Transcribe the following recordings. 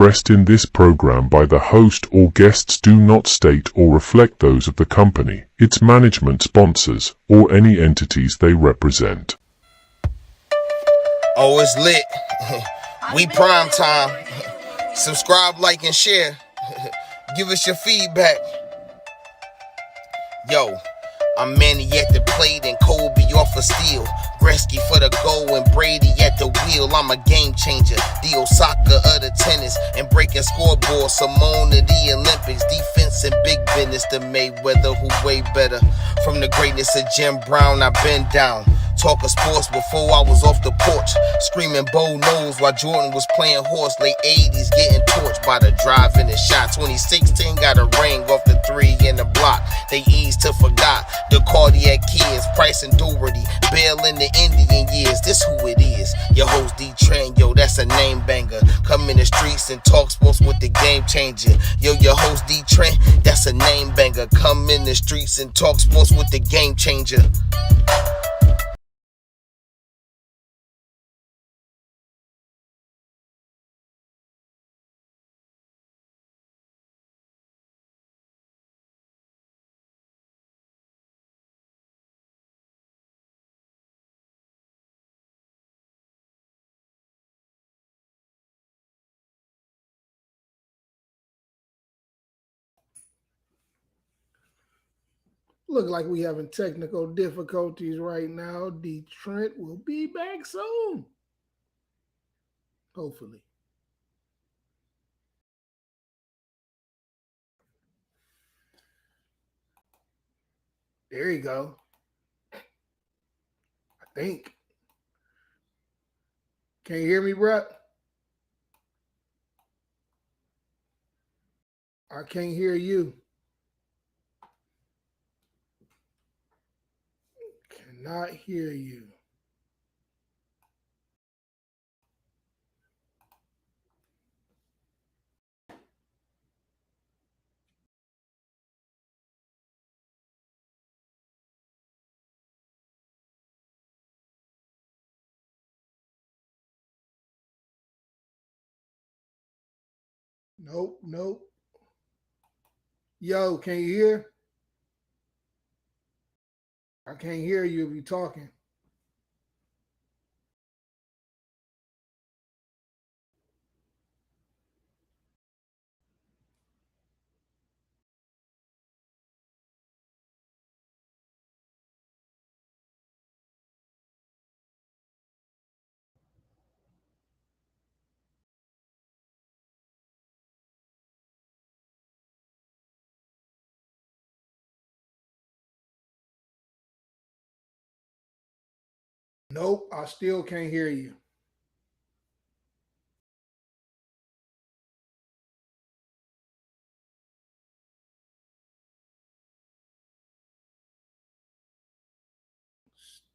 expressed in this program by the host or guests do not state or reflect those of the company, its management, sponsors, or any entities they represent. Oh, it's lit. We prime time. Subscribe, like, and share. Give us your feedback. Yo, I'm Manny at the plate and Kobe off a steal. Gretzky for the goal and Brady at the wheel. I'm a game changer, the Osaka of the tennis, and breaking scoreboards. Simone of the Olympics, defense and big business. The Mayweather who way better. From the greatness of Jim Brown, I've been down. Talking sports before I was off the porch, screaming Bo knows while Jordan was playing horse. Late 80s getting torched by the drive and the shot. 2016 got a ring off the three in the block. They eased to forgot the cardiac kids, Price and Doherty, Bale in the Indian years. This who it is, your host DeeTrynt, yo, that's a name banger. Come in the streets and talk sports with the game changer. Yo, your host DeeTrynt, that's a name banger. Come in the streets and talk sports with the game changer. Look like we having technical difficulties right now. DeeTrynt will be back soon. Hopefully. There you go. I think. Can you hear me, bro? I can't hear you. Cannot hear you. Nope. Yo, can you hear? I can't hear you if you're talking. Nope, I still can't hear you.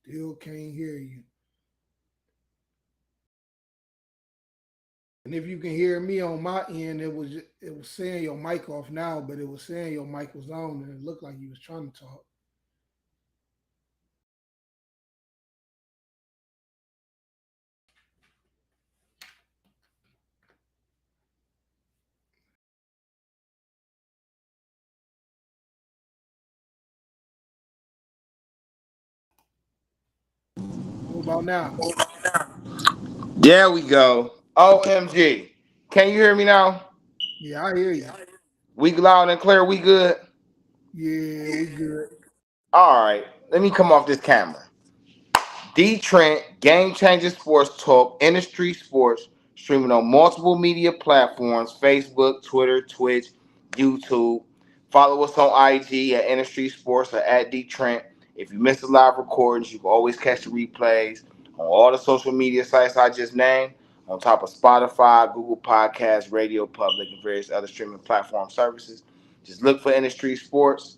Still can't hear you. And if you can hear me on my end, it was saying your mic off now, but it was saying your mic was on, and it looked like you was trying to talk. What about now? There we go. OMG. Can you hear me now? Yeah, I hear you. We loud and clear. We good? Yeah, we good. All right. Let me come off this camera. DeeTrynt, Game Changer Sports Talk, Industry Sports, streaming on multiple media platforms: Facebook, Twitter, Twitch, YouTube. Follow us on IG at Industry Sports or at DeeTrynt. If you missed the live recordings, you can always catch the replays on all the social media sites I just named, on top of Spotify, Google Podcasts, Radio Public, and various other streaming platform services. Just look for Industry Sports.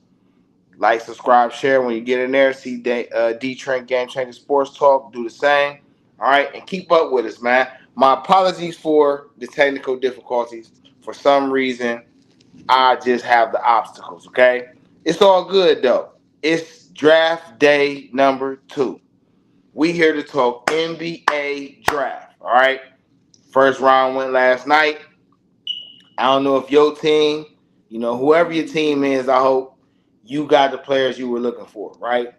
Like, subscribe, share when you get in there. See DeeTrynt, Game Changer Sports Talk. Do the same. All right, and keep up with us, man. My apologies for the technical difficulties. For some reason, I just have the obstacles, okay? It's all good, though. It's draft day number 2. We here to talk NBA draft, all right? First round went last night. I don't know if your team, whoever your team is, I hope you got the players you were looking for, right?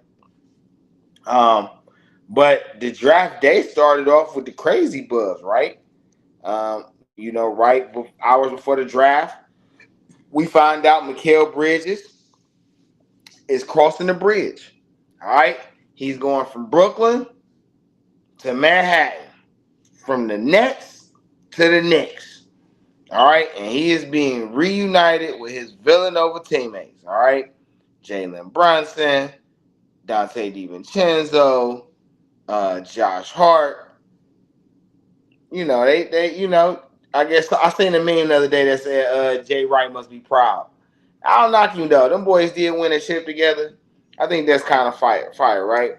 But the draft day started off with the crazy buzz, right? Right hours before the draft, we find out Mikal Bridges is crossing the bridge. All right, he's going from Brooklyn to Manhattan, from the Nets to the Knicks. All right, and he is being reunited with his Villanova teammates. All right, Jalen Brunson, Dante DiVincenzo, Josh Hart. I guess I seen a meme the other day that said Jay Wright must be proud. I don't knock him though. Them boys did win a ship together. I think that's kind of fire, right?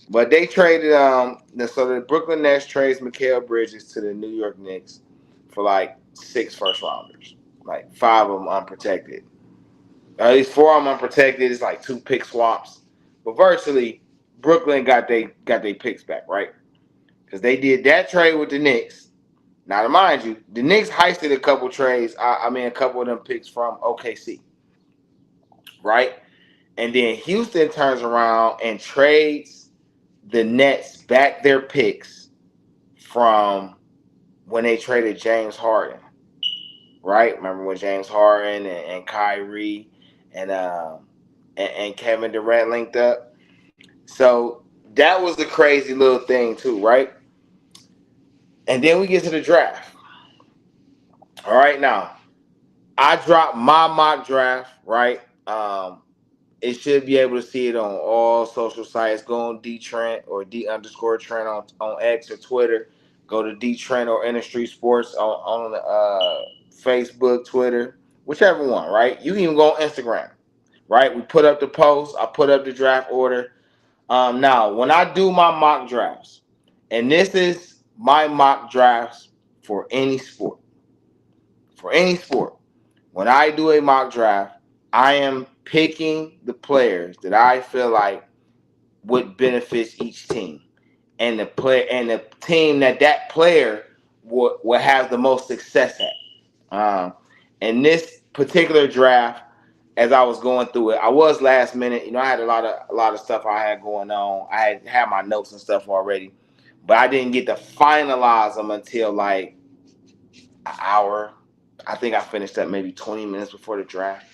But they traded so the Brooklyn Nets trades Mikal Bridges to the New York Knicks for like 6 first rounders, like 5 of them unprotected. At least 4 of them unprotected. It's like 2 pick swaps, but virtually Brooklyn got they picks back, right? Because they did that trade with the Knicks. Now, to mind you, the Knicks heisted a couple trades. A couple of them picks from OKC, right? And then Houston turns around and trades the Nets back their picks from when they traded James Harden, right? Remember when James Harden and Kyrie and Kevin Durant linked up? So that was the crazy little thing too, right? And then we get to the draft. All right, now I dropped my mock draft, right? It should be able to see it on all social sites. Go on DeeTrynt or D_Trent on X or Twitter. Go to DeeTrynt or InDaStreetzSportz on Facebook, Twitter, whichever one, right? You can even go on Instagram, right? We put up the post. I put up the draft order. Now, when I do my mock drafts, and this is my mock drafts for any sport, when I do a mock draft, I am picking the players that I feel like would benefit each team, and the team that player will have the most success at. And this particular draft, as I was going through it, I was last minute. I had a lot of stuff I had going on. I had my notes and stuff already, but I didn't get to finalize them until like an hour. I think I finished up maybe 20 minutes before the draft.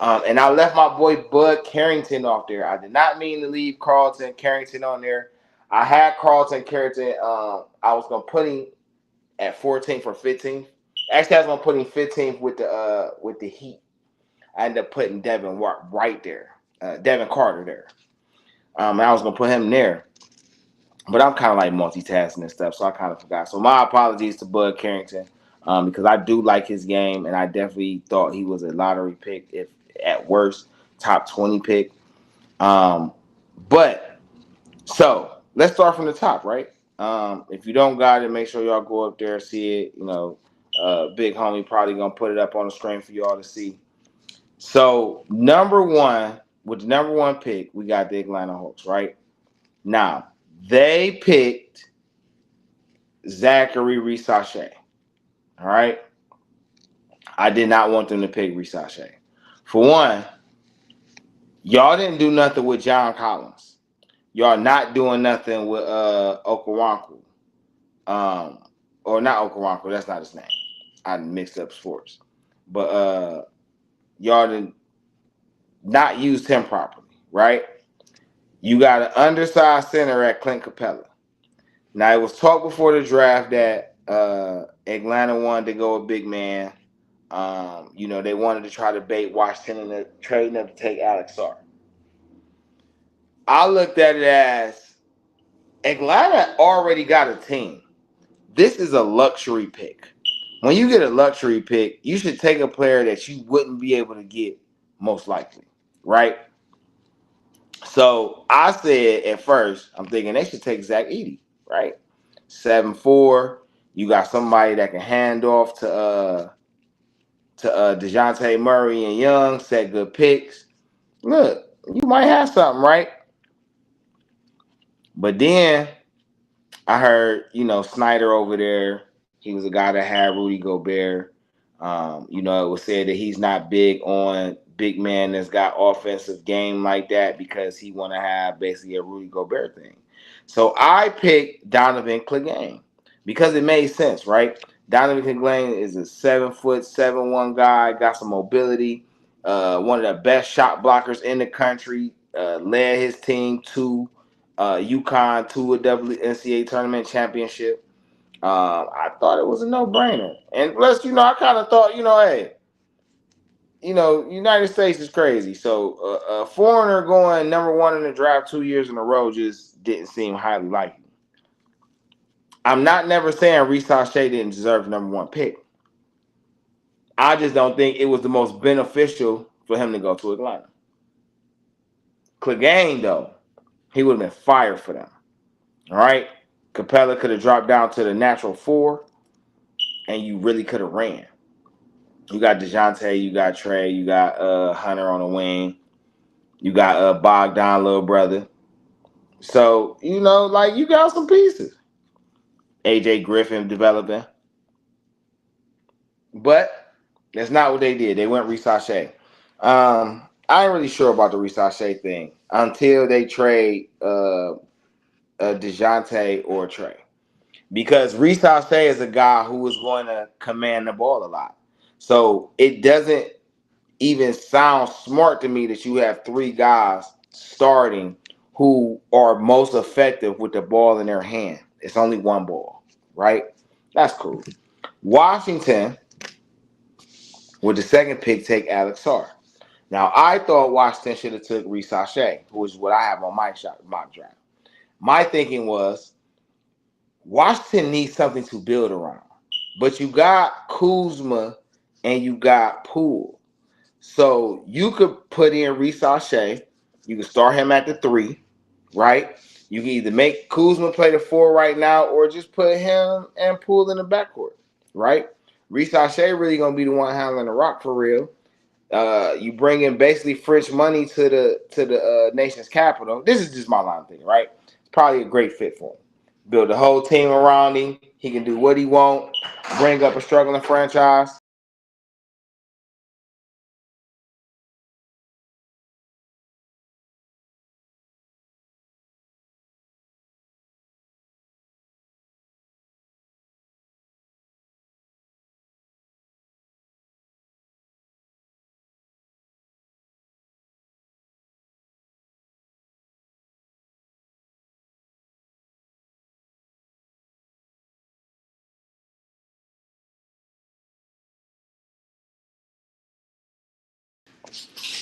And I left my boy Bud Carrington off there. I did not mean to leave Carlton Carrington on there. I had Carlton Carrington. I was gonna put him at 14th or 15th. Actually, I was gonna put him 15th with the Heat. I ended up putting Devin right there, Devin Carter there. And I was gonna put him there, but I'm kind of like multitasking and stuff, so I kind of forgot. So my apologies to Bud Carrington, because I do like his game, and I definitely thought he was a lottery pick, if at worst top 20 pick. But so let's start from the top, right? If you don't got it, make sure y'all go up there and see it. Big homie probably gonna put it up on the screen for y'all to see. So with the number one pick, we got the Atlanta Hawks, right? Now they picked Zachary Risachet. All right. I did not want them to pick Risachet. For one, y'all didn't do nothing with John Collins. Y'all not doing nothing with Okoronkwo. Or not Okoronkwo, that's not his name. I mixed up sports. But y'all did not used him properly, right? You got an undersized center at Clint Capella. Now, it was talk before the draft that Atlanta wanted to go a big man. They wanted to try to bait Washington into trading up to take Alex Sarr. I looked at it as Atlanta already got a team. This is a luxury pick. When you get a luxury pick, you should take a player that you wouldn't be able to get most likely, right? So I said at first, I'm thinking they should take Zach Edey, right? 7'4". You got somebody that can hand off to DeJounte Murray and Young, set good picks. Look, you might have something, right? But then I heard, Snyder over there. He was a guy that had Rudy Gobert. It was said that he's not big on big man that's got offensive game like that because he want to have basically a Rudy Gobert thing. So I picked Donovan Clegane because it made sense, right? Donovan Clegane is a 7'7" guy, got some mobility, one of the best shot blockers in the country, led his team to UConn to a WNCAA tournament championship. I thought it was a no-brainer. And plus, I kind of thought, hey, United States is crazy. So a foreigner going number one in the draft 2 years in a row just didn't seem highly likely. I'm not never saying Reese Shea didn't deserve the number one pick. I just don't think it was the most beneficial for him to go to Atlanta. Clegane, though, he would have been fired for them. All right? Capella could have dropped down to the natural 4, and you really could have ran. You got DeJounte, you got Trey, you got Hunter on the wing. You got Bogdan, little brother. So, you got some pieces. AJ Griffin developing. But that's not what they did. They went Reese Shea. I ain't really sure about the Reese Shea thing until they trade DeJounte or Trey. Because Reese Shea is a guy who is going to command the ball a lot. So it doesn't even sound smart to me that you have 3 guys starting who are most effective with the ball in their hand. It's only one ball, right? That's cool. Washington, with the second pick, take Alex Sarr. Now, I thought Washington should have took Reese Shea, who is what I have on my mock draft. My thinking was Washington needs something to build around. But you got Kuzma and you got Poole. So you could put in Reese Shea. You can start him at the 3, right? You can either make Kuzma play the 4 right now or just put him and Poole in the backcourt, right? Reese Shea really going to be the one handling the rock for real. You bring in basically French money to the nation's capital. This is just my line thing, right? It's probably a great fit for him. Build a whole team around him. He can do what he wants. Bring up a struggling franchise.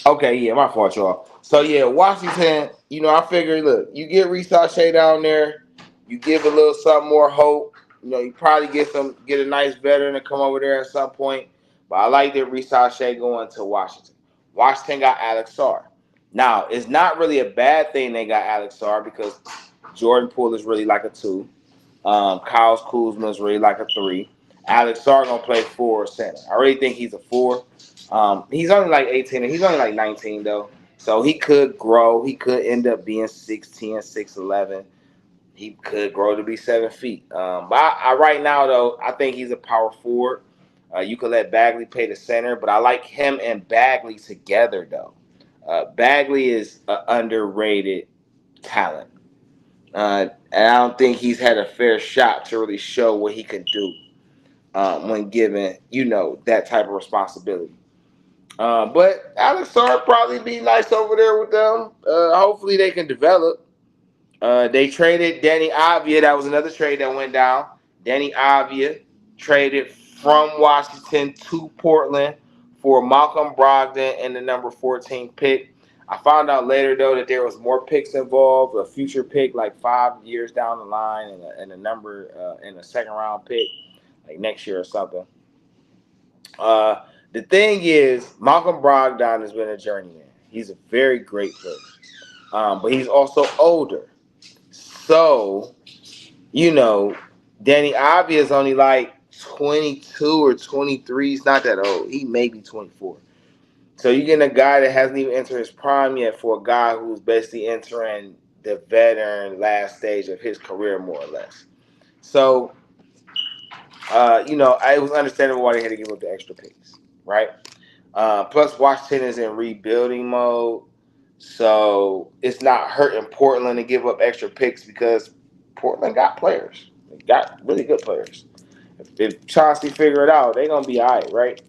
Okay, yeah, my fault, y'all. So yeah, Washington. I figured, look, you get Reese Shea down there, you give a little something more hope. You probably get a nice veteran to come over there at some point. But I like that Reese Shea going to Washington. Washington got Alex Sarr. Now, it's not really a bad thing they got Alex Sarr because Jordan Poole is really like a 2. Kyle Kuzma is really like a 3. Alex Sarr gonna play 4 center. I really think he's a 4. He's only like 18. He's only like 19 though, so he could grow. He could end up being 6'10", 6'11". He could grow to be 7 feet. But I right now though, I think he's a power forward. You could let Bagley play the center, but I like him and Bagley together though. Bagley is an underrated talent. And I don't think he's had a fair shot to really show what he can do when given, that type of responsibility. But Alex Sarr probably be nice over there with them. Hopefully they can develop. They traded Danny Avdia. That was another trade that went down. Danny Avdia traded from Washington to Portland for Malcolm Brogdon and the number 14 pick. I found out later, though, that there was more picks involved, a future pick like 5 years down the line and a number in a second-round pick like next year or something. The thing is, Malcolm Brogdon has been a journeyman. He's a very great player. But he's also older. So, Danny Avdia is only like 22 or 23. He's not that old. He may be 24. So you're getting a guy that hasn't even entered his prime yet for a guy who's basically entering the veteran last stage of his career, more or less. So it was understandable why they had to give up the extra picks, right? Plus, Washington is in rebuilding mode, so it's not hurting Portland to give up extra picks because Portland got players. They got really good players. If Chauncey figure it out, they're gonna be all right?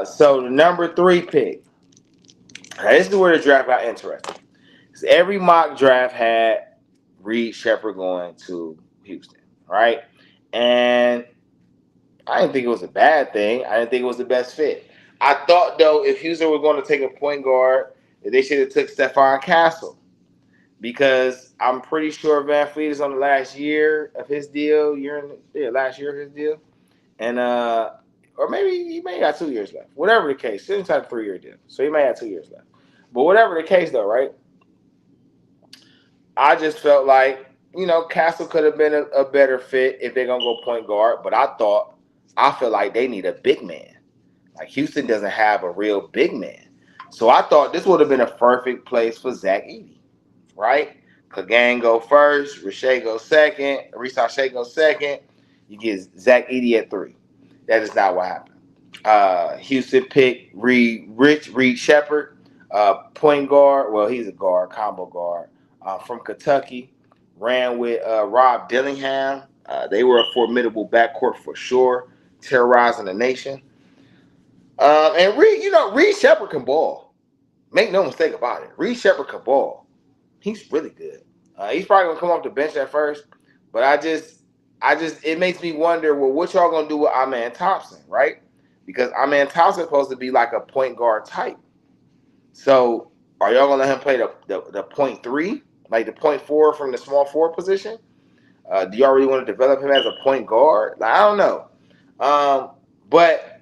So the number 3 pick. Now, this is where the draft got interesting. Because every mock draft had Reed Shepard going to Houston, right? And I didn't think it was a bad thing. I didn't think it was the best fit. I thought, though, if Houston were going to take a point guard, that they should have took Stephon Castle. Because I'm pretty sure Van Fleet is on the last year of his deal. Last year of his deal. And or maybe he may have 2 years left. Whatever the case. He didn't have a 3-year deal. So he may have 2 years left. But whatever the case, though, right? I just felt like, Castle could have been a better fit if they're going to go point guard. But I feel like they need a big man. Like, Houston doesn't have a real big man. So I thought this would have been a perfect place for Zach Edey, right? Clegane go first, Richaun goes second. You get Zach Edey at 3. That is not what happened. Houston picked Reed Shepard, point guard. Well, he's a guard, combo guard, from Kentucky. Ran with Rob Dillingham. They were a formidable backcourt for sure, terrorizing the nation. And Reed Shepard can ball. Make no mistake about it. Reed Shepard can ball. He's really good. He's probably gonna come off the bench at first, but it makes me wonder, well, what y'all gonna do with Amen Thompson, right? Because Amen Thompson is supposed to be like a point guard type. So are y'all gonna let him play the point 3, like the point 4 from the small forward position? Do y'all really want to develop him as a point guard? Like, I don't know. But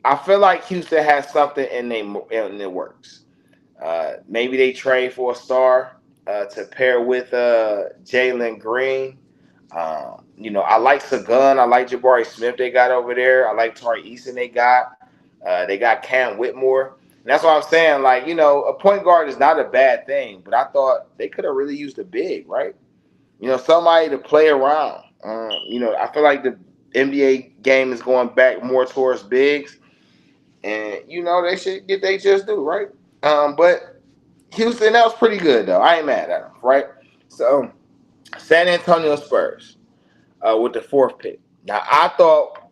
I feel like Houston has something in the works. Maybe they trade for a star to pair with Jalen Green. I like Sagun. I like Jabari Smith they got over there. I like Tari Eason they got. They got Cam Whitmore. And that's what I'm saying. Like, a point guard is not a bad thing, but I thought they could have really used a big, right? Somebody to play around. I feel like the NBA game is going back more towards bigs. And, they should get they just do, right? But Houston, that was pretty good, though. I ain't mad at them, right? So, San Antonio Spurs with the 4th pick. Now, I thought,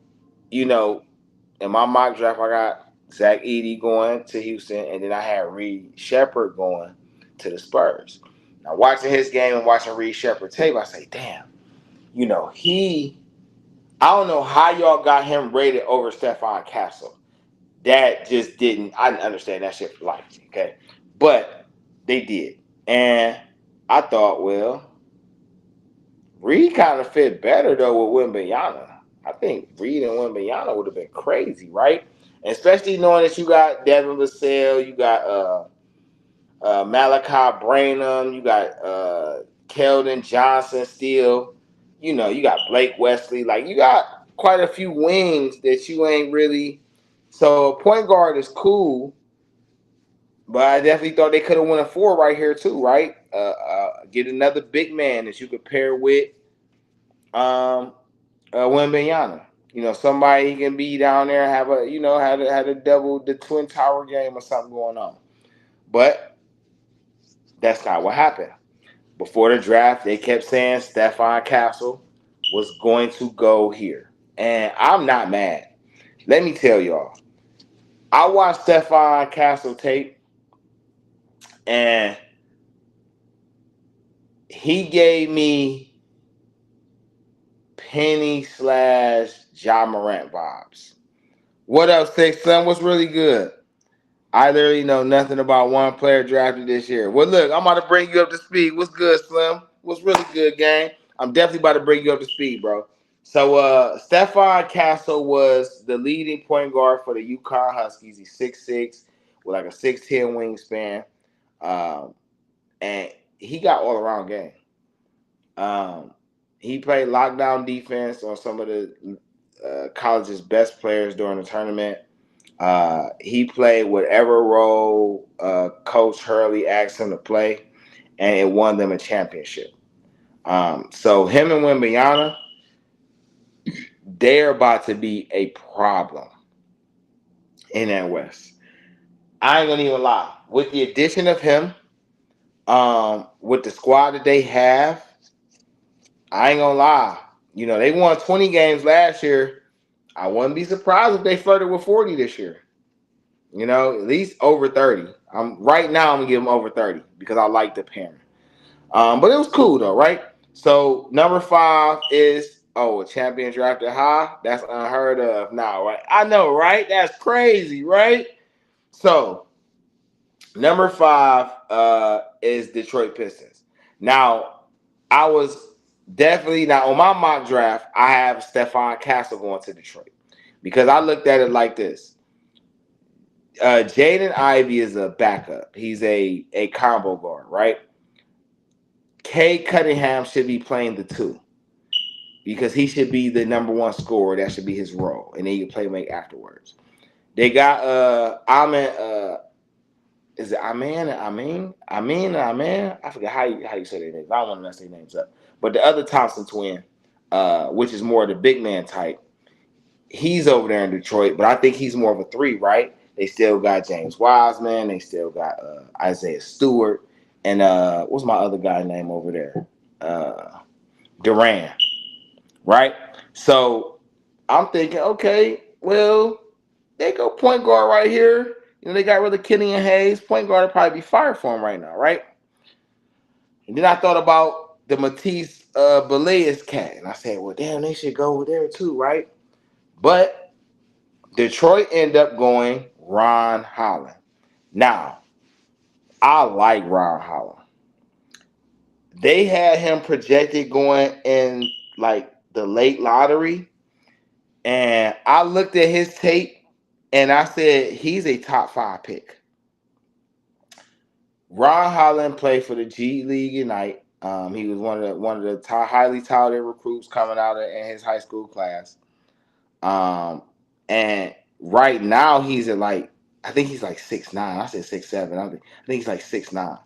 in my mock draft, I got Zach Edey going to Houston, and then I had Reed Shepard going to the Spurs. Now, watching his game and watching Reed Shepard tape, I say, damn, I don't know how y'all got him rated over Stephon Castle. That just didn't understand that shit for life, okay? But they did. And I thought, well, Reed kind of fit better, though, with Wembanyama. I think Reed and Wembanyama would have been crazy, right? And especially knowing that you got Devin Vassell, you got Malachi Branham, you got Keldon Johnson still. You got Blake Wesley. Like, you got quite a few wings that you ain't really. So, a point guard is cool, but I definitely thought they could have won a 4 right here, too, right? Get another big man that you could pair with Wembanyama. Somebody he can be down there, have a double, the Twin Tower game or something going on. But that's not what happened. Before the draft, they kept saying Stephon Castle was going to go here. And I'm not mad. Let me tell y'all. I watched Stephon Castle tape, and he gave me Penny / Ja Morant vibes. What up, Six Son? What's really good? I literally know nothing about one player drafted this year. Well, look, I'm about to bring you up to speed. What's good, Slim? What's really good, gang? I'm definitely about to bring you up to speed, bro. So, Stephon Castle was the leading point guard for the UConn Huskies. He's 6'6", with like a 6'10" wingspan. And he got all-around game. He played lockdown defense on some of the college's best players during the tournament. He played whatever role Coach Hurley asked him to play, and it won them a championship. So him and Wembanyama, they're about to be a problem in that West. I ain't gonna even lie. With the addition of him, with the squad that they have, I ain't gonna lie. You know, they won 20 games last year. I wouldn't be surprised if they flirted with 40 this year. You know, at least over 30. Right now I'm gonna give them over 30 because I like the pairing. But it was cool though, right? So number 5 is a champion drafted high. That's unheard of now, right? I know, right? That's crazy, right? So number 5 is Detroit Pistons. Now, I was definitely now on my mock draft, I have Stephon Castle going to Detroit because I looked at it like this. Jaden Ivey is a backup. He's a combo guard, right? Kay Cunningham should be playing the 2 because he should be the number 1 scorer. That should be his role, and then you can play make afterwards. They got Amin. Is it Amin? I forget how you say their names. I don't want to mess their names up. But the other Thompson twin, which is more the big man type, he's over there in Detroit. But I think he's more of a 3, right? They still got James Wiseman. They still got Isaiah Stewart. And what's my other guy name over there? Duran, right? So I'm thinking, okay, well, they go point guard right here. You know, they got rid of Kenny and Hayes. Point guard would probably be fired for him right now, right? And then I thought about the Matisse Belias cat. And I said, well, damn, they should go over there too, right? But Detroit ended up going Ron Holland. Now, I like Ron Holland. They had him projected going in like the late lottery. And I looked at his tape and I said, he's a top 5 pick. Ron Holland played for the G League Ignite. He was one of the highly touted recruits coming out in his high school class. And right now he's at I think he's like 6'9". I said 6'7". I think he's like 6'9".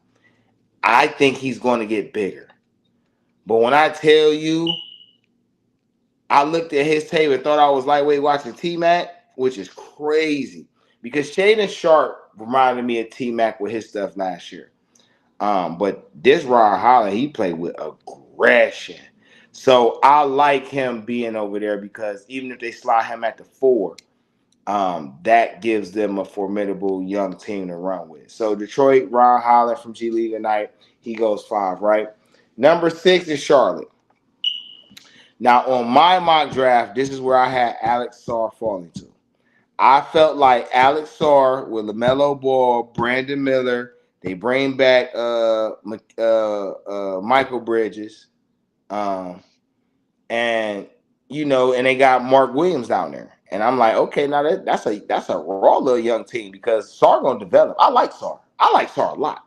I think he's going to get bigger. But when I tell you, I looked at his tape and thought I was lightweight watching T-Mac, which is crazy. Because Shaedon Sharp reminded me of T-Mac with his stuff last year. But this Ron Holland, he played with aggression. So I like him being over there because even if they slide him at the 4, that gives them a formidable young team to run with. So Detroit, Ron Holland from G League Ignite, he goes 5, right? Number 6 is Charlotte. Now, on my mock draft, this is where I had Alex Sarr falling to. I felt like Alex Sarr with LaMelo Ball, Brandon Miller, they bring back Michael Bridges, and you know, and they got Mark Williams down there. And I'm like, okay, now that's a raw little young team because Sarr gonna develop. I like Sarr a lot.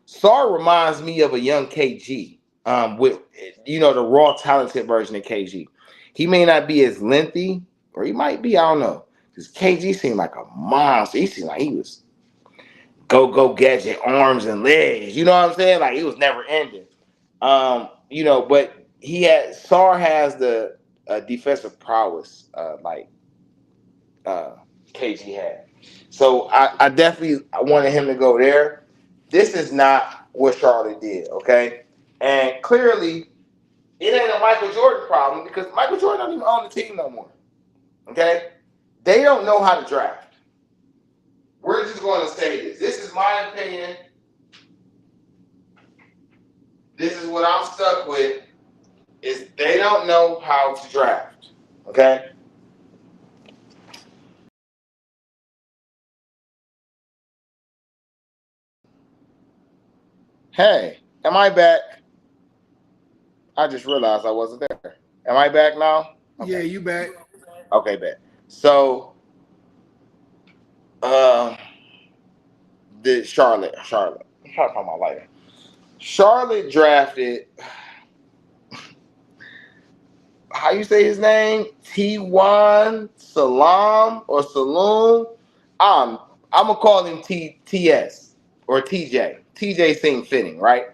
Sarr reminds me of a young KG. With you know the raw talented version of KG. He may not be as lengthy, or he might be, I don't know. Because KG seemed like a monster. He seemed like he was go gadget arms and legs. You know what I'm saying? Like he was never ending. You know, but Sarr has the defensive prowess like KG had. So I definitely wanted him to go there. This is not what Charlotte did, okay? And clearly, it ain't a Michael Jordan problem because Michael Jordan don't even own the team no more. Okay? They don't know how to draft. We're just going to say this. This is my opinion. This is what I'm stuck with, is they don't know how to draft. Okay? Hey, am I back? I just realized I wasn't there. Am I back now? Okay. Yeah, you back. Okay, back. So, the Charlotte. I'm trying to find my lighter. Charlotte drafted, how you say his name? T1 Salam or Saloon. I'm gonna call him TS or TJ. TJ seemed fitting, right?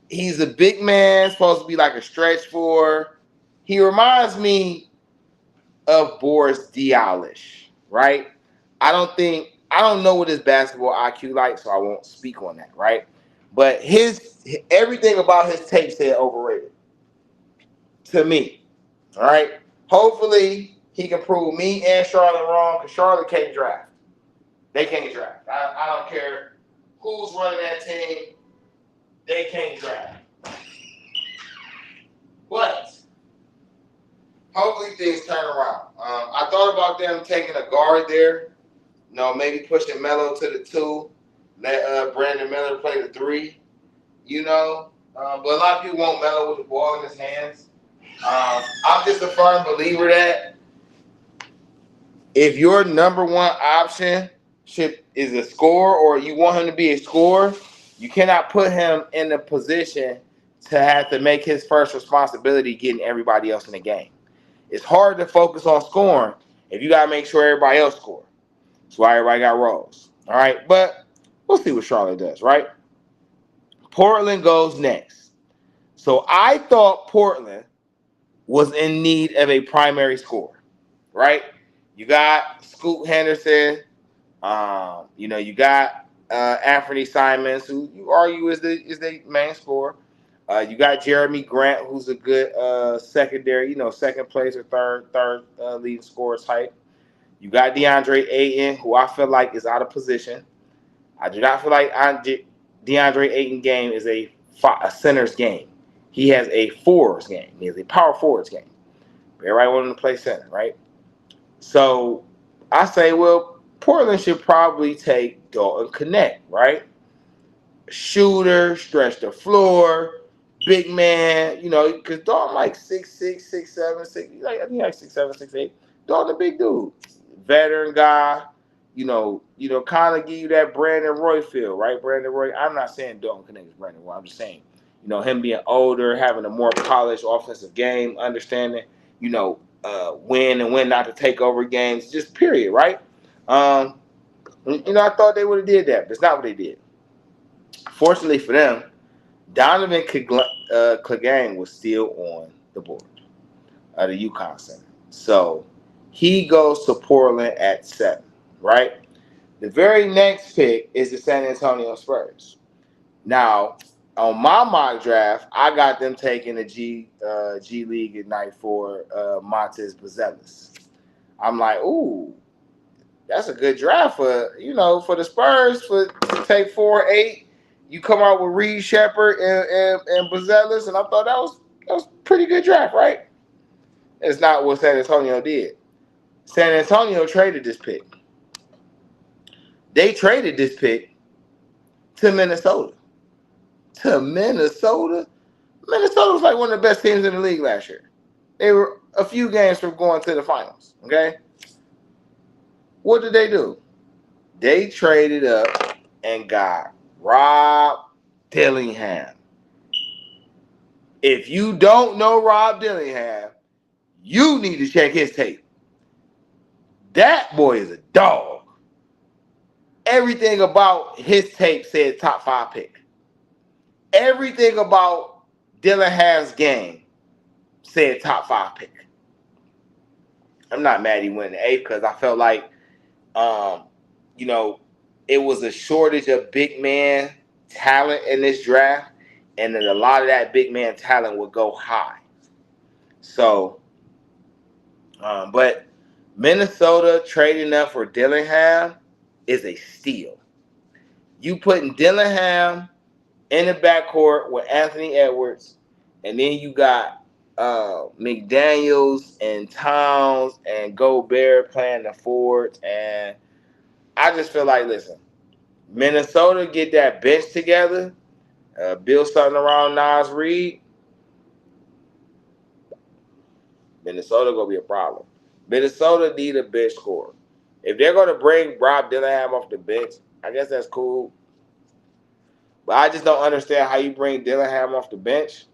He's a big man, supposed to be like a stretch 4. He reminds me of Boris Diaw-ish, right? I don't know what his basketball IQ like, so I won't speak on that, right? But everything about his tape said overrated to me, all right? Hopefully, he can prove me and Charlotte wrong, because Charlotte can't draft. They can't draft. I don't care who's running that team. They can't draft. But hopefully things turn around. I thought about them taking a guard there. Maybe pushing Melo to the 2. Let Brandon Miller play the 3. But a lot of people want Melo with the ball in his hands. I'm just a firm believer that if your number one option is a scorer, or you want him to be a scorer, you cannot put him in a position to have to make his first responsibility getting everybody else in the game. It's hard to focus on scoring if you got to make sure everybody else scores. That's why everybody got roles. All right, but we'll see what Charlotte does, right? Portland goes next. So I thought Portland was in need of a primary scorer, right? You got Scoot Henderson. You got Anthony Simons, who you argue is the main scorer. You got Jeremy Grant, who's a good secondary, second place or third leading scorer type. You got DeAndre Ayton, who I feel like is out of position. I do not feel like DeAndre Ayton game is a center's game. He has a forward's game. He has a power forward's game. Everybody wanted to play center, right? So I say, well, Portland should probably take Dalton Connect, right? Shooter, stretch the floor, big man, because Dalton like 6'6", 6'7", 6. I think like 6'7", 6'8". Dalton a big dude, veteran guy. Kind of give you that Brandon Roy feel, right? Brandon Roy. I'm not saying Dalton Connect is Brandon Roy. I'm just saying, him being older, having a more polished offensive game, understanding, when and when not to take over games, just period, right? I thought they would have did that, but it's not what they did. Fortunately for them, Donovan Clegane was still on the board at the UConn Center. So he goes to Portland at 7, right? The very next pick is the San Antonio Spurs. Now, on my mock draft, I got them taking the G League Ignite for Montez Buzelis. I'm like, ooh, that's a good draft for the Spurs to take 4-8. You come out with Reed Shepherd and Buzelis, and I thought that was a pretty good draft, right? It's not what San Antonio did. San Antonio traded this pick. They traded this pick to Minnesota. Minnesota was like one of the best teams in the league last year. They were a few games from going to the finals, okay? What did they do? They traded up and got Rob Dillingham. If you don't know Rob Dillingham, you need to check his tape. That boy is a dog. Everything about his tape said top 5 pick. Everything about Dillingham's game said top 5 pick. I'm not mad he went in the 8th because I felt like, it was a shortage of big man talent in this draft, and then a lot of that big man talent would go high. So, but Minnesota trading up for Dillingham is a steal. You putting Dillingham in the backcourt with Anthony Edwards, and then you got McDaniels and Towns and Gobert playing the forwards, and I just feel like, listen, Minnesota get that bench together, build something around Nas Reed. Minnesota gonna be a problem. Minnesota need a bench scorer. If they're gonna bring Rob Dillingham off the bench, I guess that's cool. But I just don't understand how you bring Dillingham off the bench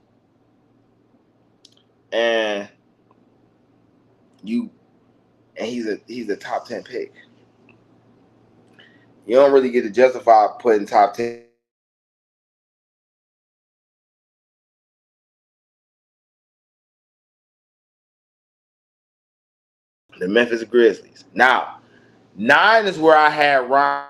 and he's a top 10 pick. You don't really get to justify putting top 10 The Memphis Grizzlies. Now, 9 is where I had Ron.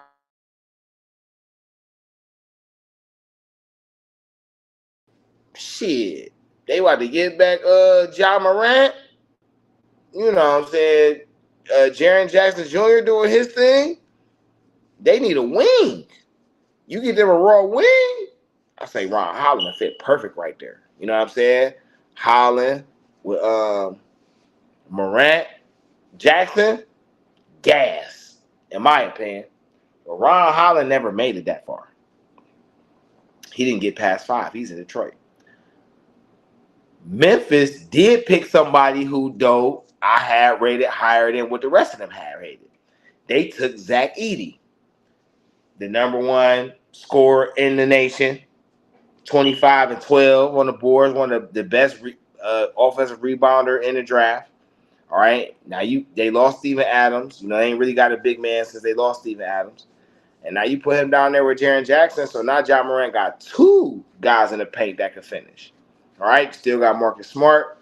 Shit. They about to get back Ja Morant. You know what I'm saying? Jaren Jackson Jr. doing his thing. They need a wing. You get them a raw wing, I say Ron Holland fit perfect right there. You know what I'm saying? Holland with Morant, Jackson, gas, in my opinion. But Ron Holland never made it that far. He didn't get past 5. He's in Detroit. Memphis did pick somebody who, though, I had rated higher than what the rest of them had rated. They took Zach Edey, the number 1 scorer in the nation, 25 and 12 on the boards, one of the best offensive rebounder in the draft. All right. Now they lost Steven Adams. You know, they ain't really got a big man since they lost Steven Adams. And now you put him down there with Jaren Jackson. So now Ja Morant got 2 guys in the paint that can finish. All right. Still got Marcus Smart.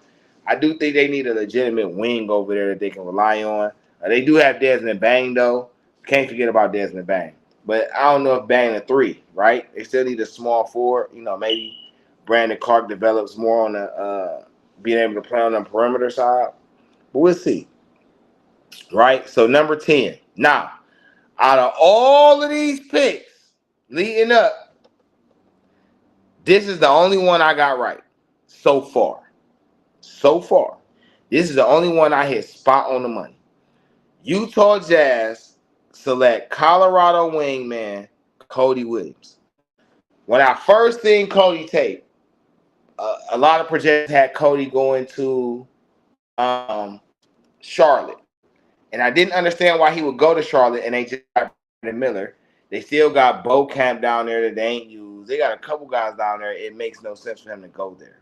I do think they need a legitimate wing over there that they can rely on. They do have Desmond Bane, though. Can't forget about Desmond Bane. But I don't know if Bane a 3, right? They still need a small 4. You know, maybe Brandon Clark develops more on the being able to play on the perimeter side. But we'll see. Right? So number 10. Now, out of all of these picks leading up, this is the only one I got right so far. So far. This is the only one I hit spot on the money. Utah Jazz select Colorado wingman Cody Williams. When I first seen Cody tape, a lot of projections had Cody going to Charlotte. And I didn't understand why he would go to Charlotte and they just got Brandon Miller. They still got Camp down there that they ain't used. They got a couple guys down there. It makes no sense for him to go there.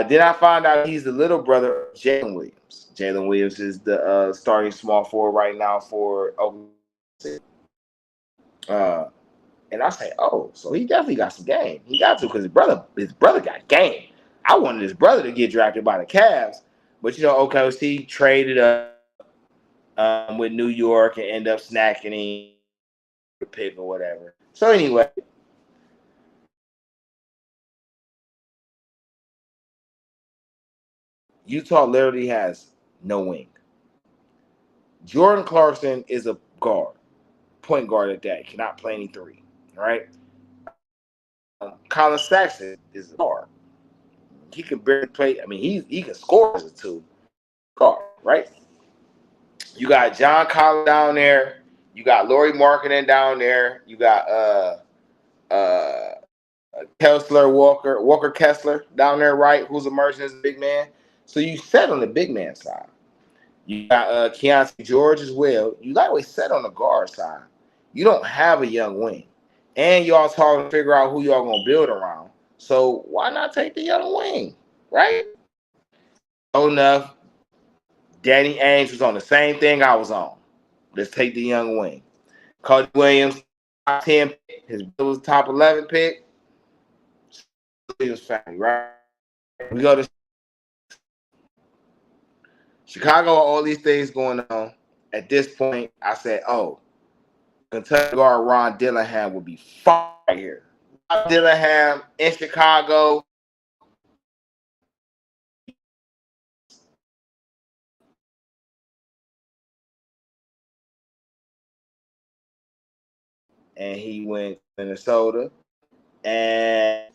Then I found out he's the little brother of Jalen Williams. Jalen Williams is the starting small forward right now for Oklahoma City. And I say, oh, so he definitely got some game. He got to because his brother got game. I wanted his brother to get drafted by the Cavs, but you know, OKC traded up with New York and end up snacking the pick or whatever. So anyway, Utah literally has no wing. Jordan Clarkson is a guard, point guard at that. Cannot play any 3, right? Colin Sexton is a guard. He can barely play. I mean, he can score as a 2 guard, right? You got John Collins down there. You got Lauri Markkanen down there. You got Walker Kessler down there, right? Who's emerging as a big man. So you set on the big man side. You got Keontae George as well. You always set on the guard side. You don't have a young wing. And y'all talking to figure out who y'all going to build around. So why not take the young wing, right? So enough, Danny Ainge was on the same thing I was on. Let's take the young wing. Cody Williams, top 10 pick. His brother was top 11 pick. Williams family, right? We go to Chicago, all these things going on. At this point, I said, oh, Kentucky guard Ron Dillingham would be fine right here. Ron Dillingham in Chicago. And he went to Minnesota. And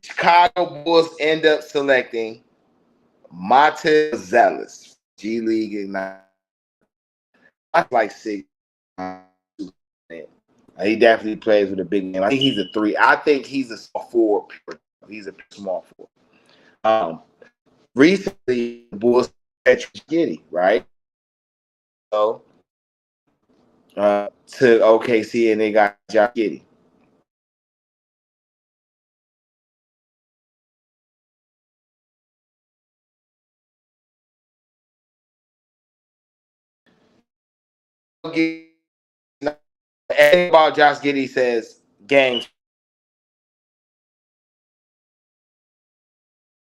Chicago Bulls end up selecting Montez Zealous, G League Ignite. I like 6. He definitely plays with a big name. I think he's a 3. I think he's a small forward. He's a small forward. Recently, the Bulls had Giddey, right? So to OKC and they got Josh Giddey. Everything about Josh Giddey says game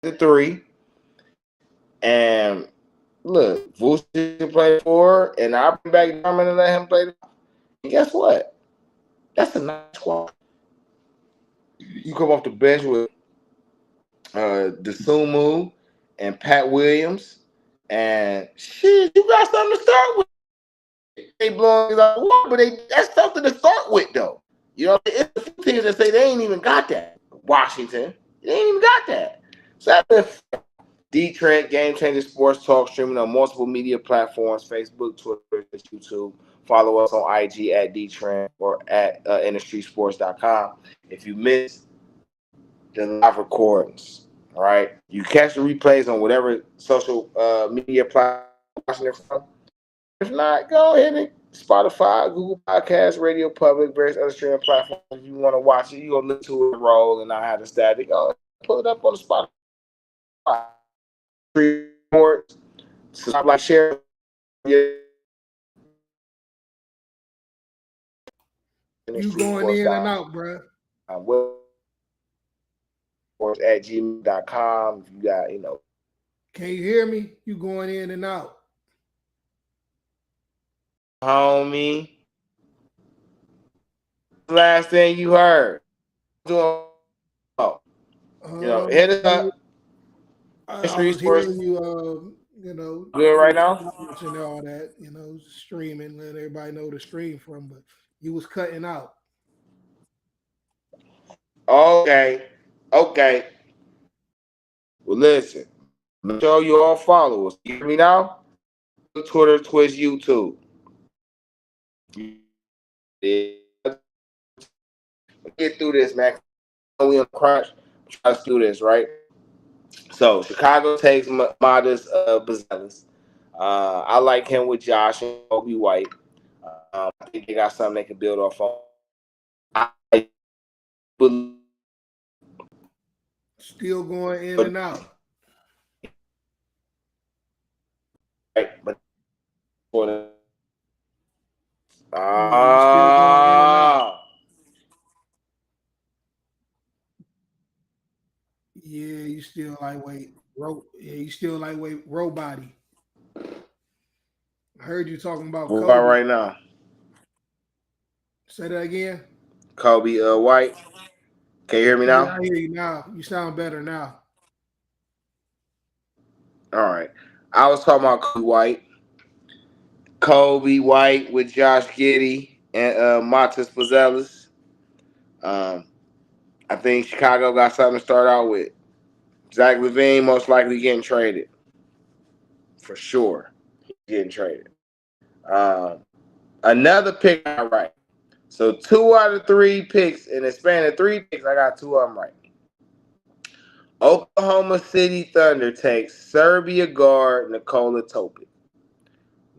3, and Look, Vucevic play 4, and I bring back Drummond and let him play. And guess what? That's a nice squad. You come off the bench with DeSumo and Pat Williams, and shit, you got something to start with. They blowing out the water, but that's something to start with, though. You know, it's a few teams that say they ain't even got that. Washington, they ain't even got that. So that's DeeTrynt, Game Changer Sports Talk, streaming on multiple media platforms: Facebook, Twitter, YouTube. Follow us on IG at DeeTrynt or at InDaStreetzSportz.com. If you missed the live recordings, all right, you catch the replays on whatever social media platform you're watching it from. If not, go ahead and Spotify, Google Podcasts, Radio Public, various other streaming platforms. If you want to watch it, you go listen to it roll and not have the static. Go pull it up on the Spotify. Reports, subscribe, like, share. You going in and out, bro. At gmail.com. If you got, Can you hear me? You going in and out. Homie. Last thing you heard. Hit us up. I was hearing you, good right now? And all that, streaming, let everybody know the stream from, but you was cutting out. Okay. Well, listen. Make sure you all follow us. You hear me now? Twitter, Twitch, YouTube. Get through this, man. We on crunch. Try to do this, right? So Chicago takes Modest Bazelis. I like him with Josh and Kobe White. I think they got something they can build off on. Still going in and out. Right, but yeah, you still lightweight. You still lightweight row body. I heard you talking about Kobe. Kobe Right now. Say that again. Kobe White. Can you hear me now? Yeah, I hear you now. You sound better now. All right. I was talking about Kobe White. Kobe White with Josh Giddey and Matas Bazelis. I think Chicago got something to start out with. Zach LaVine most likely getting traded. For sure. He's getting traded. Another pick I right. So 2 out of 3 picks in the span of 3 picks, I got 2 of them right. Oklahoma City Thunder takes Serbia guard Nikola Topic.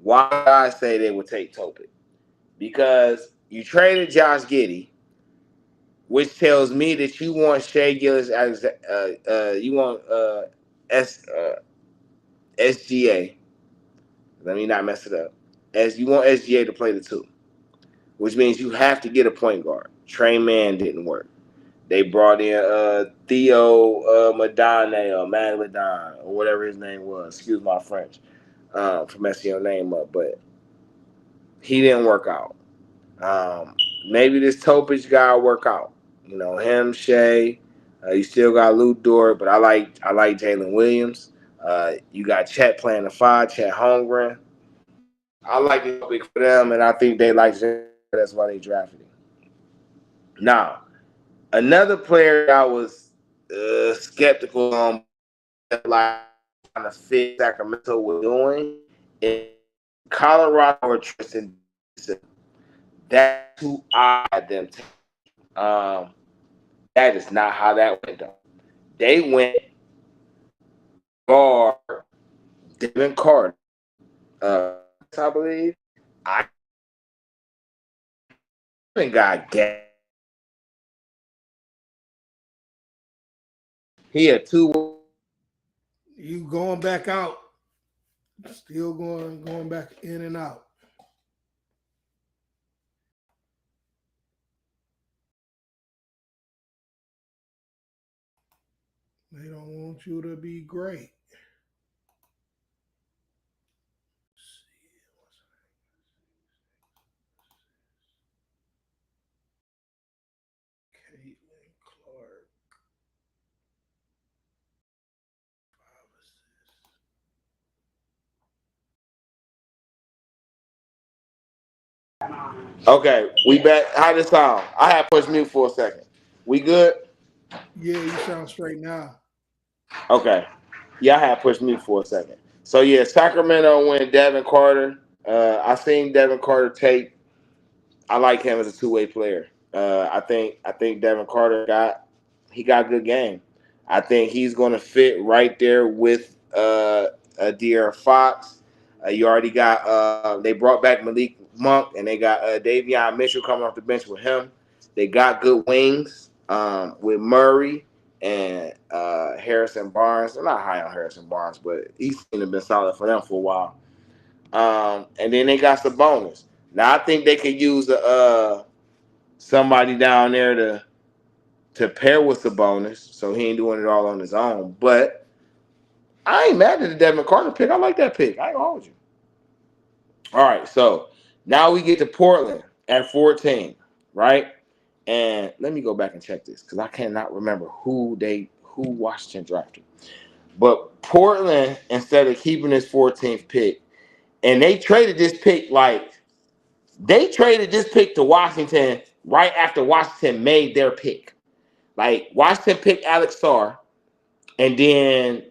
Why did I say they would take Topic? Because you traded Josh Giddey, which tells me that you want Shai Gilgeous as you want SGA. Let me not mess it up. As you want SGA to play the 2, which means you have to get a point guard. Trey Mann didn't work. They brought in Theo Madone or Magladon or whatever his name was. Excuse my French for messing your name up, but he didn't work out. Maybe this Topic guy will work out. Him, Shea. You still got Lou Dort, but I like Jalen Williams. You got Chet playing the 5, Chet Holmgren. I like the Topic for them, and I think they like him. That's why they drafted him. Now, another player I was skeptical on, like trying to fit Sacramento was doing in Colorado or Tristan. That's who I had them take. That is not how that went though. They went guard Devin Carter. I believe I got gas. He had 2. You going back out. Still going back in and out. They don't want you to be great. Okay, we back. How this sound? I had pushed mute for a second. We good? Yeah, you sound straight now. Okay. Yeah, I had pushed mute for a second. So yeah, Sacramento went Devin Carter. I seen Devin Carter tape. I like him as a two-way player. I think Devin Carter got good game. I think he's going to fit right there with De'Aaron Fox. You already got they brought back Malik Monk and they got Davion Mitchell coming off the bench with him. They got good wings with Murray and Harrison Barnes. I'm not high on Harrison Barnes, but he's been solid for them for a while. And then they got Sabonis. Now I think they could use somebody down there to pair with Sabonis, so he ain't doing it all on his own. But I ain't mad at the Devin Carter pick. I like that pick. I ain't gonna hold you. All right, so now we get to Portland at 14, right? And let me go back and check this because I cannot remember who Washington drafted. But Portland, instead of keeping this 14th pick, and they traded this pick to Washington right after Washington made their pick. Like Washington picked Alex Sarr, and then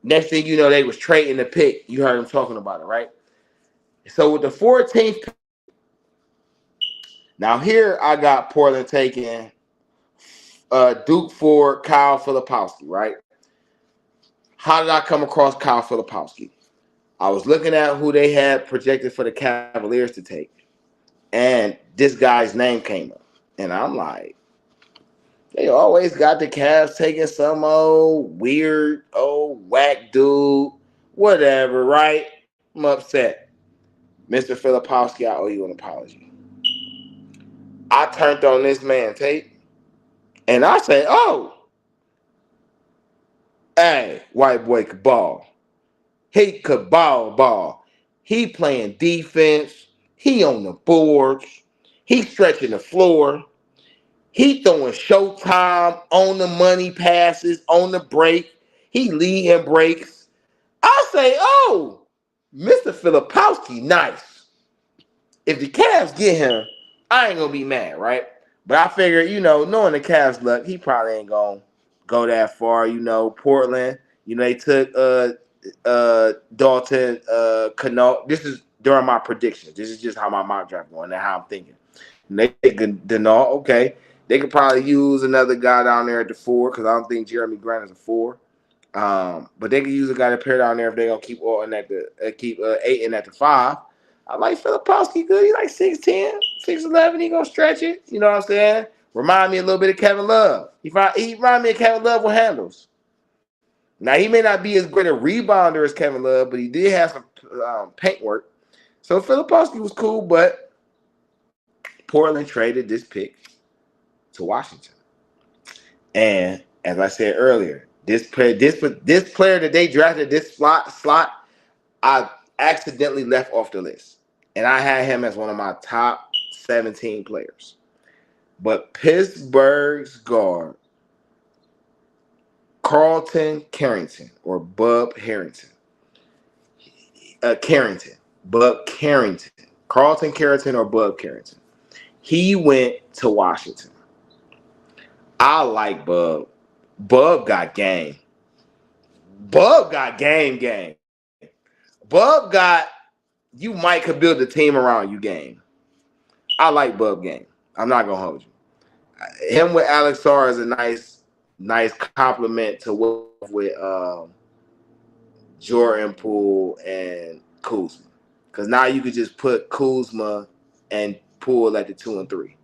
next thing you know, they was trading the pick. You heard them talking about it, right? So with the 14th pick, now here I got Portland taking Duke for Kyle Filipowski, right? How did I come across Kyle Filipowski? I was looking at who they had projected for the Cavaliers to take, and this guy's name came up, and I'm like, they always got the Cavs taking some old weird, old whack dude, whatever, right? I'm upset. Mr. Filipowski, I owe you an apology. I turned on this man tape, and I said, oh, hey, white boy could ball. He could ball. He playing defense. He on the boards. He stretching the floor. He throwing showtime on the money passes, on the break. He leading breaks. I say, oh, Mr. Filipowski, nice. If the Cavs get him, I ain't gonna be mad, right? But I figure, knowing the Cavs' luck, he probably ain't gonna go that far. Portland. They took Dalton Cano. This is during my predictions. This is just how my mock draft going and how I'm thinking. And they take Denault, okay. They could probably use another guy down there at the 4 because I don't think Jeremy Grant is a 4. But they could use a guy to pair down there if they're gonna keep Orton keep Ayton at the 5. I like Filipowski good. He's like 6'10", 6'11". He gonna stretch it. You know what I'm saying? Remind me a little bit of Kevin Love. He remind me of Kevin Love with handles. Now he may not be as great a rebounder as Kevin Love, but he did have some paint work. So Filipowski was cool, but Portland traded this pick to Washington. And as I said earlier, this player that they drafted this slot, I accidentally left off the list. And I had him as one of my top 17 players. But Pittsburgh's guard, Carlton Carrington, or Bub Harrington. Bub Carrington. Carlton Carrington or Bub Carrington. He went to Washington. I like Bub. Bub got game. Bub got game. Bub got, you might could build a team around you game. I like Bub game. I'm not going to hold you. Him with Alex Sarr is a nice compliment to with Jordan Poole and Kuzma. Because now you could just put Kuzma and Poole at the 2 and 3.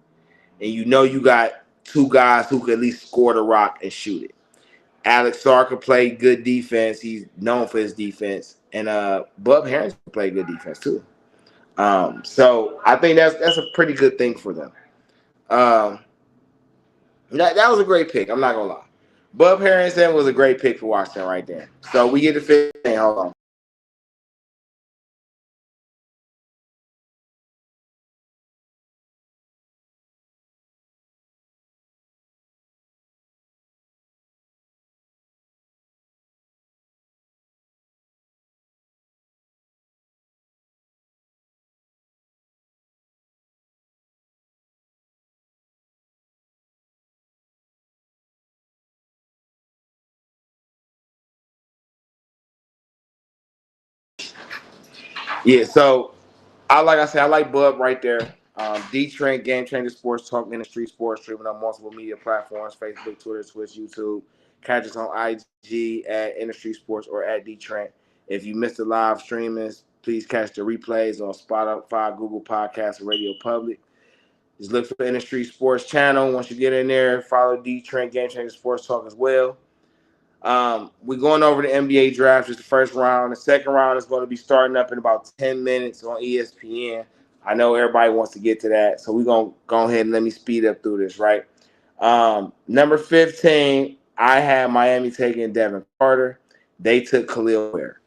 And you got two guys who can at least score the rock and shoot it. Alex Sarr can play good defense. He's known for his defense. And Bub Harris can play good defense too. So I think that's a pretty good thing for them. That was a great pick. I'm not gonna lie. Bub Harrison was a great pick for Washington right there. So we get to 15. Hold on. Yeah, so like I said, I like Bub right there. DeeTrynt, Game Changer Sports Talk, InDaStreetzSportz Sports, streaming on multiple media platforms: Facebook, Twitter, Twitch, YouTube. Catch us on IG at InDaStreetzSports Sports or at DeeTrynt. If you missed the live streamings, please catch the replays on Spotify, Google Podcasts, and Radio Public. Just look for InDaStreetzSports Sports channel. Once you get in there, follow DeeTrynt, Game Changer Sports Talk as well. We're going over the NBA draft. It's the first round. The second round is going to be starting up in about 10 minutes on ESPN. I know everybody wants to get to that, so we're going to go ahead and let me speed up through this, right? Number 15, I had Miami taking Devin Carter. They took Khalil Ware.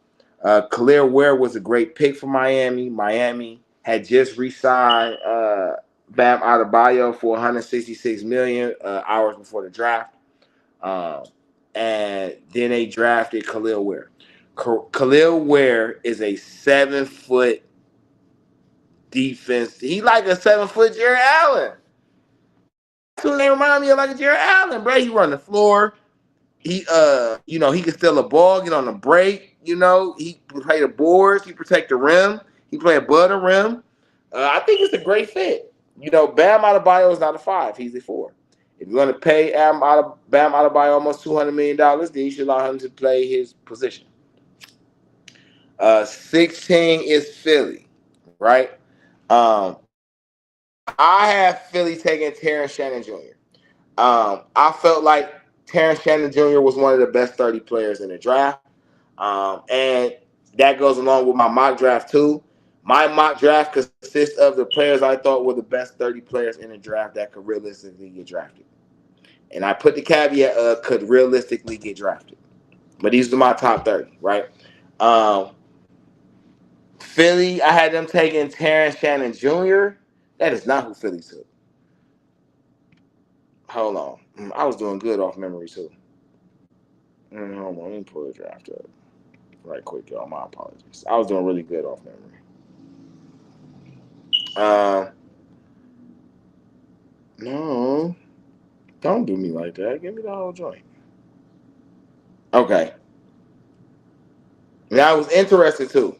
Khalil Ware was a great pick for Miami. Miami had just re-signed Bam Adebayo for $166 million hours before the draft. And then they drafted Khalil Ware. Khalil Ware is a 7-foot defense. He like a 7-foot Jared Allen. That's who they remind me of, like a Jared Allen, bro. He run the floor. He he can steal a ball, get on the break. He play the boards. He protect the rim. He play above the rim. I think it's a great fit. Bam Adebayo is not a 5. He's a 4. If you're going to pay Bam Adebayo almost $200 million, then you should allow him to play his position. 16 is Philly, right? I have Philly taking Terrence Shannon Jr. I felt like Terrence Shannon Jr. was one of the best 30 players in the draft. And that goes along with my mock draft, too. My mock draft consists of the players I thought were the best 30 players in the draft that could realistically get drafted. And I put the caveat of could realistically get drafted. But these are my top 30, right? Philly, I had them taking Terrence Shannon Jr. That is not who Philly took. Hold on. I was doing good off memory, too. Hold on. Let me pull the draft up right quick, y'all. My apologies. I was doing really good off memory. No. Don't do me like that. Give me the whole joint. Okay. Now, I was interested, too.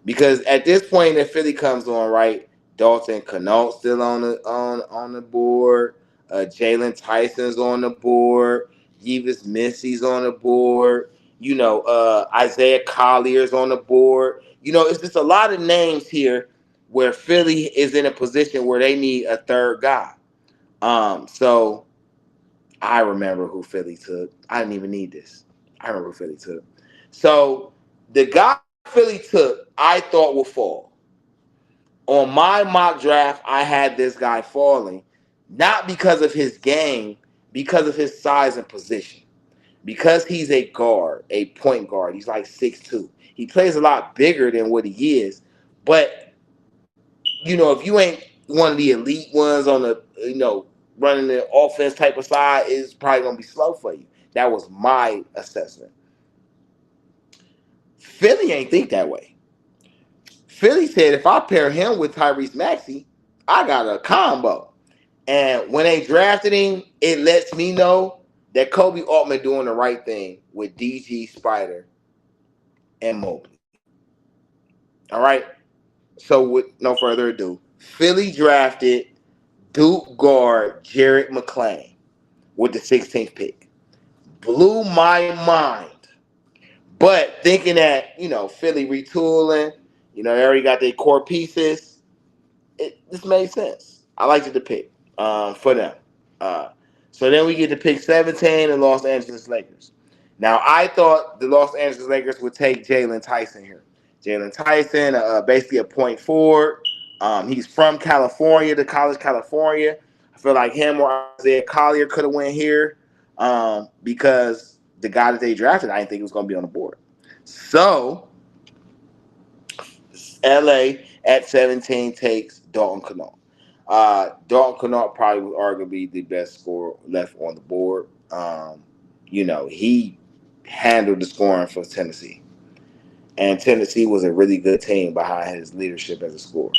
Because at this point that Philly comes on, right, Dalton Connaught still on the board. Jalen Tyson's on the board. Yevis Missy's on the board. Isaiah Collier's on the board. It's just a lot of names here where Philly is in a position where they need a third guy. So I remember who Philly took. I didn't even need this. I remember who Philly took. So the guy Philly took, I thought would fall. On my mock draft, I had this guy falling, not because of his game, because of his size and position. Because he's a guard, a point guard. He's like 6'2". He plays a lot bigger than what he is. But, if you ain't one of the elite ones on the, running the offense type of side, it's probably going to be slow for you. That was my assessment. Philly ain't think that way. Philly said if I pair him with Tyrese Maxey, I got a combo. And when they drafted him, it lets me know that Kobe Altman doing the right thing with DG, Spider, and Mobley. All right? So with no further ado, Philly drafted Duke guard Jarrett McClain with the 16th pick. Blew my mind. But thinking that, Philly retooling, they already got their core pieces, this made sense. I liked it to pick for them. So then we get to pick 17, the Los Angeles Lakers. Now, I thought the Los Angeles Lakers would take Jalen Tyson here. Jalen Tyson, basically a point forward. He's from California, the College California. I feel like him or Isaiah Collier could have went here because the guy that they drafted, I didn't think was going to be on the board. So, LA at 17 takes Dalton Connaught. Dalton Connaught probably was arguably the best scorer left on the board. He handled the scoring for Tennessee. And Tennessee was a really good team behind his leadership as a scorer.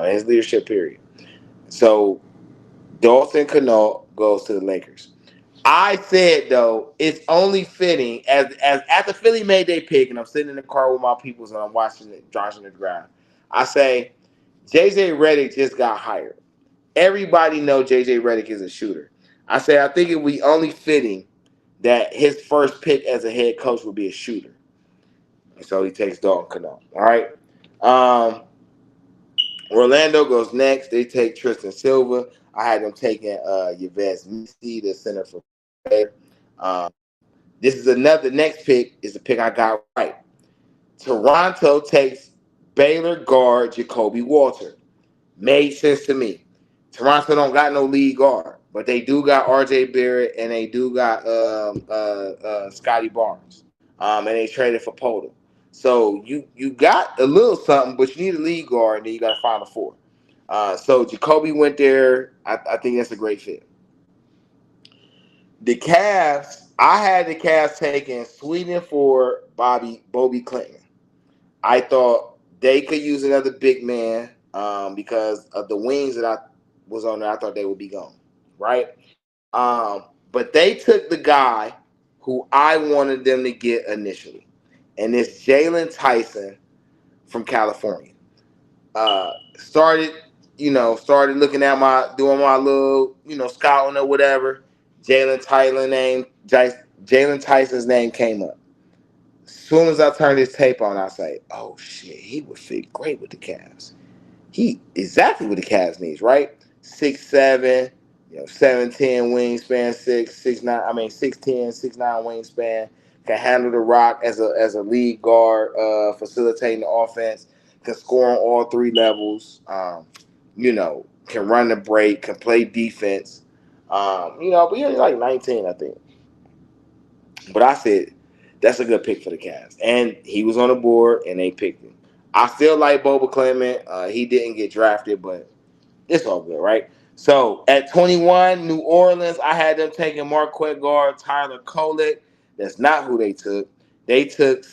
His leadership period. So, Dalton Connaught goes to the Lakers. I said, though, it's only fitting as after Philly made their pick, and I'm sitting in the car with my peoples and I'm watching the draft. I say JJ Redick just got hired. Everybody know JJ Redick is a shooter. I say I think it would be only fitting that his first pick as a head coach would be a shooter. And so he takes Dalton Cano. All right. Um, Orlando goes next. They take Tristan Silva. I had them taking Yves Missi, the center for Baylor. This is another next pick is the pick I got right. Toronto takes Baylor guard Jacoby Walter. Made sense to me. Toronto don't got no lead guard, but they do got R.J. Barrett and they do got Scotty Barnes. And they traded for Poeltl. So you got a little something, but you need a lead guard, and then you got to find a four. So Jacoby went there. I think that's a great fit. The Cavs, I had the Cavs taking Sweden for Bobby Clinton. I thought they could use another big man because of the wings that I was on there. I thought they would be gone, right? But they took the guy who I wanted them to get initially, and it's Jalen Tyson from California. Started looking at doing my little, scouting or whatever. Jalen Tyson's name came up. As soon as I turned his tape on, I say, "Oh shit, he would fit great with the Cavs. He exactly what the Cavs needs, right? 6'7", 7'10" wingspan, 6'10", 6'9" wingspan. Can handle the rock as a lead guard, facilitating the offense. Can score on all three levels. Can run the break. Can play defense. But he's only like 19, I think. But I said that's a good pick for the Cavs, and he was on the board, and they picked him. I still like Boba Clement. He didn't get drafted, but it's all good, right? So at 21, New Orleans, I had them taking Marquette guard Tyler Kolek. That's not who they took. They took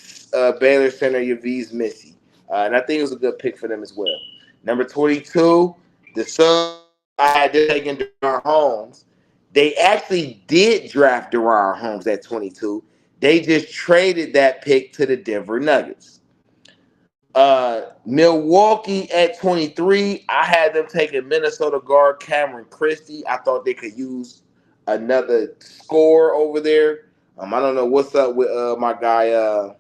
Baylor center Yves Missi, and I think it was a good pick for them as well. Number 22, the Suns, I had them taking DeRon Holmes. They actually did draft DeRon Holmes at 22. They just traded that pick to the Denver Nuggets. Milwaukee at 23, I had them taking Minnesota guard Cameron Christie. I thought they could use another scorer over there. I don't know what's up with my guy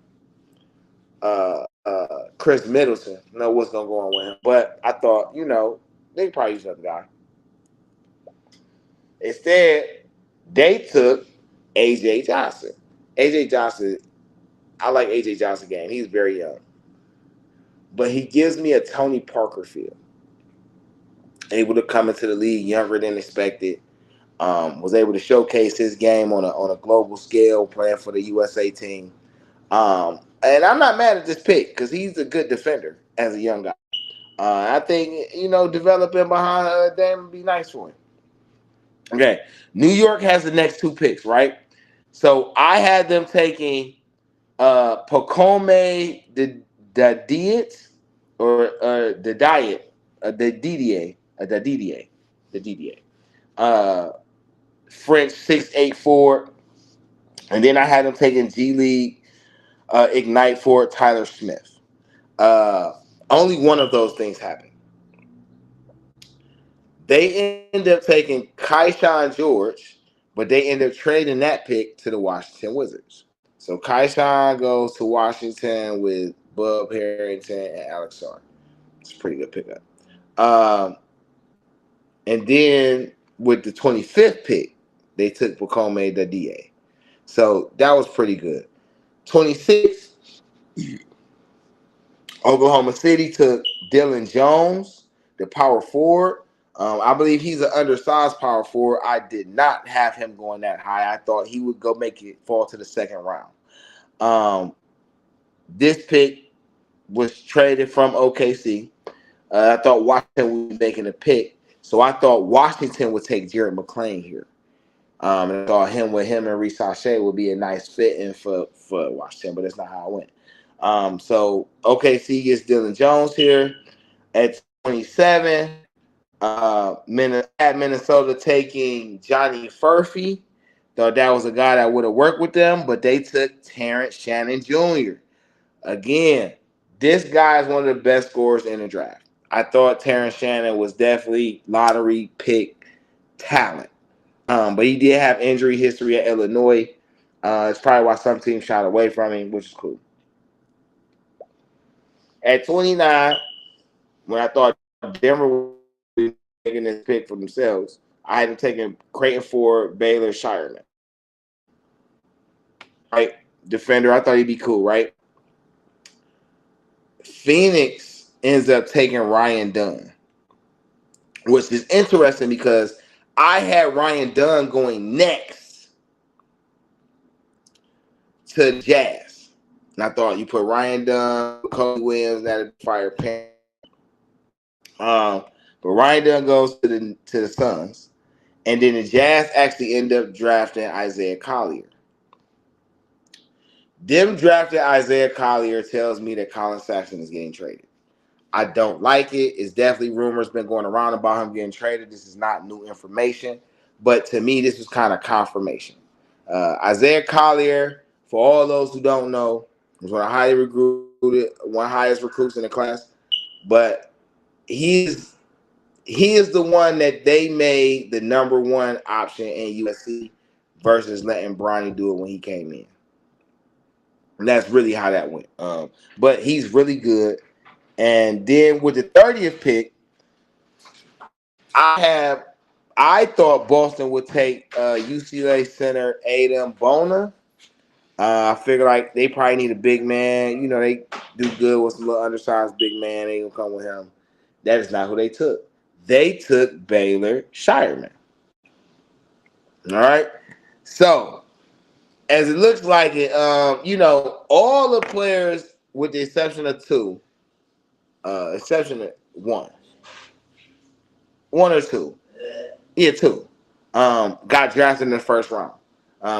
Chris Middleton. I don't know what's gonna go on with him, but I thought they probably use another guy. Instead, they took AJ Johnson. AJ Johnson, I like AJ Johnson game. He's very young. But he gives me a Tony Parker feel. Able to come into the league younger than expected. Was able to showcase his game on a global scale, playing for the USA team. And I'm not mad at this pick because he's a good defender as a young guy. I think developing behind Dame would be nice for him. Okay, New York has the next two picks, right? So I had them taking Pocome the Diet or the Diet, the DDA. French 6'8" and then I had them taking G League Ignite for Tyler Smith. Only one of those things happened. They end up taking Kaishan George, but they end up trading that pick to the Washington Wizards. So Kaishan goes to Washington with Bub Harrington and Alex Sarr. It's a pretty good pickup. And then with the 25th pick, they took Pocome the DA. So that was pretty good. 26, Oklahoma City took Dylan Jones, the power forward. I believe he's an undersized power forward. I did not have him going that high. I thought he would go make it fall to the second round. This pick was traded from OKC. I thought Washington would be making a pick. So I thought Washington would take Jared McClain here. And I thought him and Reese Sachet would be a nice fit in for Washington, but that's not how it went. So OKC gets Dylan Jones here at 27. Minnesota taking Johnny Furphy. Thought that was a guy that would have worked with them, but they took Terrence Shannon Jr. Again, This guy is one of the best scorers in the draft. I thought Terrence Shannon was definitely lottery pick talent. But he did have injury history at Illinois. It's probably why some teams shied away from him, which is cool. At 29, when I thought Denver was taking this pick for themselves, I had him taking Creighton Ford, Baylor, Shireman. Right? Defender, I thought he'd be cool, right? Phoenix ends up taking Ryan Dunn, which is interesting because I had Ryan Dunn going next to the Jazz. And I thought you put Ryan Dunn, Cody Williams, that'd fire pan. But Ryan Dunn goes to the Suns. And then the Jazz actually end up drafting Isaiah Collier. Them drafting Isaiah Collier tells me that Colin Sexton is getting traded. I don't like it. It's definitely rumors been going around about him getting traded. This is not new information. But to me, this was kind of confirmation. Isaiah Collier, for all those who don't know, was one of highly recruited, one of the highest recruits in the class. But he is the one that they made the number one option in USC versus letting Bronny do it when he came in. And that's really how that went. But he's really good. And then with the 30th pick, I thought Boston would take UCLA center Adam Bona. I figure like they probably need a big man. You know, they do good with some little undersized big man. They gonna come with him. That is not who they took. They took Baylor Shireman. All right. So as it looks like it, all the players with the exception of two, exception of one or two. Yeah, two. Got drafted in the first round.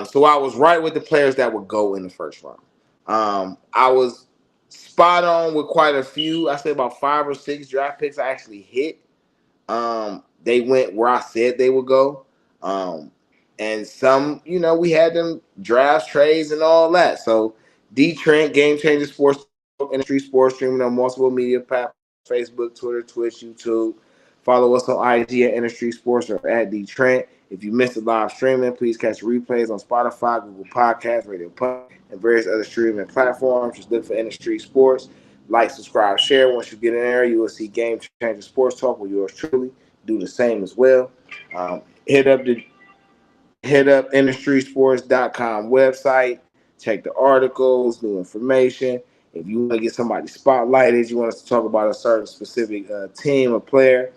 So I was right with the players that would go in the first round. I was spot on with quite a few. I say about 5 or 6 draft picks I actually hit. They went where I said they would go. And some, we had them drafts, trades, and all that. So DeeTrynt, Game Changer Sports, Industry Sports, streaming on multiple media platforms, Facebook, Twitter, Twitch, YouTube. Follow us on IG at Industry Sports or at DeeTrynt. If you missed the live streaming, please catch replays on Spotify, Google Podcasts, Radio Public, and various other streaming platforms. Just look for Industry Sports. Like, subscribe, share. Once you get in there, you will see Game Changer Sports Talk with yours truly. Do the same as well. Hit up InDaStreetzSportz.com website. Check the articles, new information. If you want to get somebody spotlighted, you want us to talk about a certain specific team or player,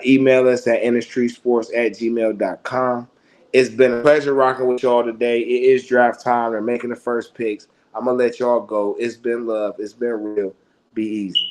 email us at InDaStreetzSportz@gmail.com. It's been a pleasure rocking with y'all today. It is draft time. They're making the first picks. I'm going to let y'all go. It's been love. It's been real. Be easy.